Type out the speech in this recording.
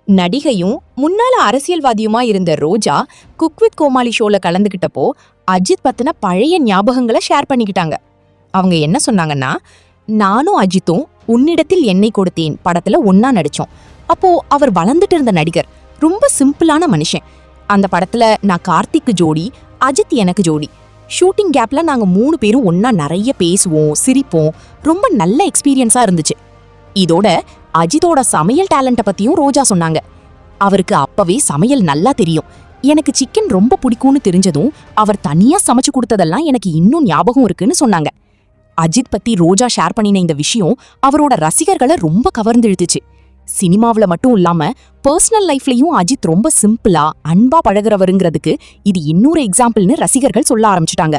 நடிகையும் முன்னால அரசியல்வாதியுமா இருந்த ரோஜா cook with கோமாளி ஷோல கலந்துகிட்டப்போ அஜித் பத்தின பழைய ஞாபகங்களை ஷேர் பண்ணிக்கிட்டாங்க. அவங்க என்ன சொன்னாங்கன்னா, நானும் அஜித்தும் உன்னிடத்தில் என்னை கொடுத்தேன் படத்துல ஒன்னா நடிச்சோம். அப்போ அவர் வளர்ந்துட்டு இருந்த நடிகர், ரொம்ப சிம்பிளான மனுஷன். அந்த படத்துல நான் கார்த்திக்கு ஜோடி, அஜித் எனக்கு ஜோடி. ஷூட்டிங் கேப்ல நாங்க 3 பேரும் ஒன்னா நிறைய பேசுவோம், சிரிப்போம். ரொம்ப நல்ல எக்ஸ்பீரியன்ஸா இருந்துச்சு. இதோட அஜித்தோட சமையல் டேலண்ட பத்தியும் ரோஜா சொன்னாங்க. அவருக்கு அப்பவே சமையல் நல்லா தெரியும். எனக்கு சிக்கன் ரொம்ப பிடிக்கும்னு தெரிஞ்சதும் அவர் தனியா சமைச்சு கொடுத்ததெல்லாம் எனக்கு இன்னும் ஞாபகம் இருக்குன்னு சொன்னாங்க. அஜித் பத்தி ரோஜா ஷேர் பண்ணின இந்த விஷயம் அவரோட ரசிகர்களை ரொம்ப கவர்ந்திழுத்துச்சு. சினிமாவில மட்டும் இல்லாம பர்சனல் லைஃப்லயும் அஜித் ரொம்ப சிம்பிளா, அன்பா பழகுறவருங்கிறதுக்கு இது இன்னொரு எக்ஸாம்பிள்னு ரசிகர்கள் சொல்ல ஆரம்பிச்சுட்டாங்க.